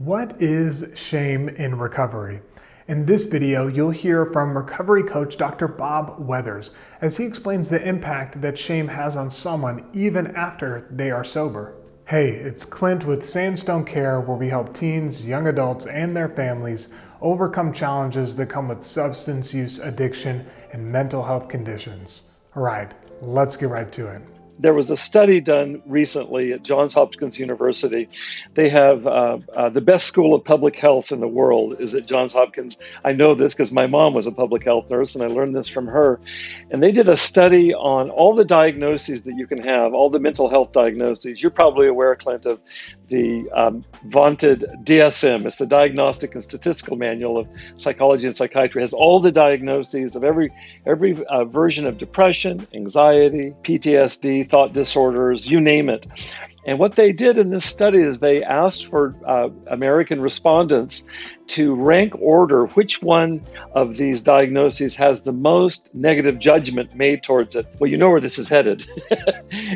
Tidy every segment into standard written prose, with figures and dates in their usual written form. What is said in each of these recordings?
What is shame in recovery? In this video, you'll hear from recovery coach Dr. Bob Weathers as he explains the impact that shame has on someone even after they are sober. Hey, it's Clint with Sandstone Care, where we help teens, young adults, and their families overcome challenges that come with substance use, addiction, and mental health conditions. All right, let's get right to it. There was a study done recently at Johns Hopkins University. They have the best school of public health in the world is at Johns Hopkins. I know this because my mom was a public health nurse and I learned this from her. And they did a study on all the diagnoses that you can have, all the mental health diagnoses. You're probably aware, Clint, of the vaunted DSM. It's the Diagnostic and Statistical Manual of Psychology and Psychiatry. It has all the diagnoses of every version of depression, anxiety, PTSD, thought disorders, you name it. And what they did in this study is they asked for American respondents to rank order which one of these diagnoses has the most negative judgment made towards it. Well, you know where this is headed.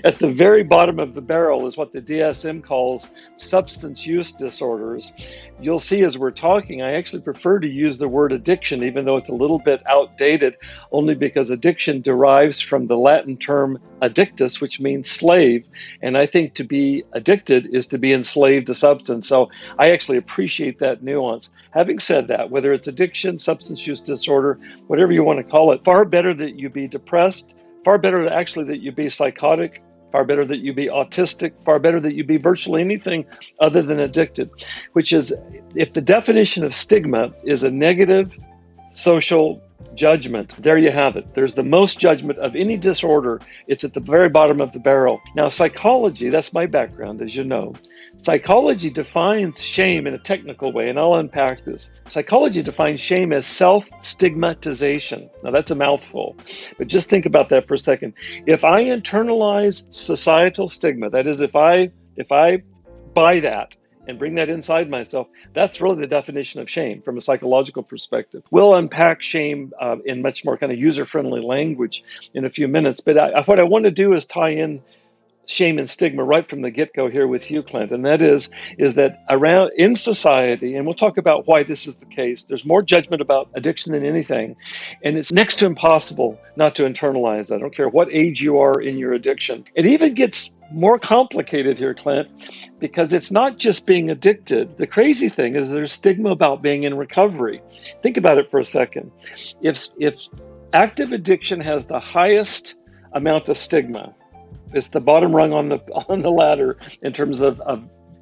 At the very bottom of the barrel is what the DSM calls substance use disorders. You'll see as we're talking, I actually prefer to use the word addiction, even though it's a little bit outdated, only because addiction derives from the Latin term addictus, which means slave. And I think to be addicted is to be enslaved to substance. So I actually appreciate that nuance. Having said that, whether it's addiction, substance use disorder, whatever you want to call it, far better that you be depressed, far better actually that you be psychotic, far better that you be autistic, far better that you be virtually anything other than addicted, which is, if the definition of stigma is a negative social judgment, there you have it. There's the most judgment of any disorder. It's at the very bottom of the barrel. Now, psychology, that's my background, as you know. Psychology defines shame in a technical way, and I'll unpack this. Psychology defines shame as self-stigmatization. Now, that's a mouthful, but just think about that for a second. If I internalize societal stigma, that is, if I buy that and bring that inside myself, that's really the definition of shame from a psychological perspective. We'll unpack shame in much more kind of user-friendly language in a few minutes, but what I want to do is tie in shame and stigma right from the get-go here with you, Clint, and that is that around in society, and we'll talk about why this is the case, there's more judgment about addiction than anything, and it's next to impossible not to internalize that. I don't care what age you are in your addiction. It even gets more complicated here, Clint, because it's not just being addicted. The crazy thing is there's stigma about being in recovery. Think about it for a second. If active addiction has the highest amount of stigma, it's the bottom rung on the ladder in terms of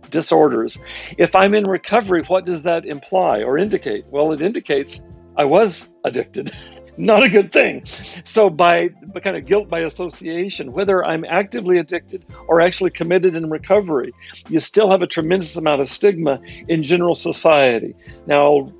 disorders. If I'm in recovery, what does that imply or indicate? Well, it indicates I was addicted. Not a good thing. So by kind of guilt by association, whether I'm actively addicted or actually committed in recovery, you still have a tremendous amount of stigma in general society. Now,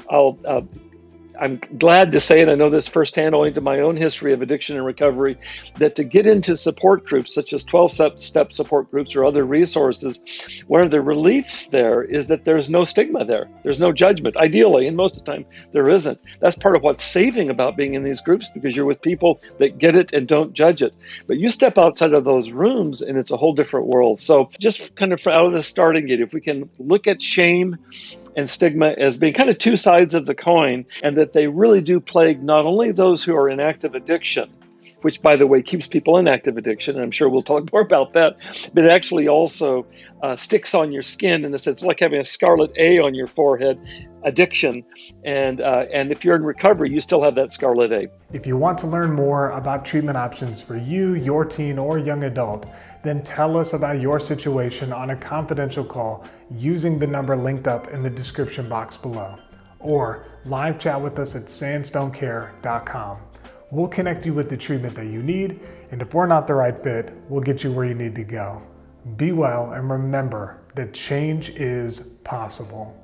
I'm glad to say, and I know this firsthand owing to my own history of addiction and recovery, that to get into support groups such as 12-step support groups or other resources, one of the reliefs there is that there's no stigma there. There's no judgment. Ideally, and most of the time, there isn't. That's part of what's saving about being in these groups, because you're with people that get it and don't judge it. But you step outside of those rooms and it's a whole different world. So just kind of out of the starting gate, if we can look at shame and stigma as being kind of two sides of the coin, and that they really do plague not only those who are in active addiction, which, by the way, keeps people in active addiction, and I'm sure we'll talk more about that, but it actually also sticks on your skin in the sense, it's like having a scarlet A on your forehead, addiction, and if you're in recovery, you still have that scarlet A. If you want to learn more about treatment options for you, your teen, or young adult, then tell us about your situation on a confidential call using the number linked up in the description box below, or live chat with us at sandstonecare.com. We'll connect you with the treatment that you need, and if we're not the right fit, we'll get you where you need to go. Be well, and remember that change is possible.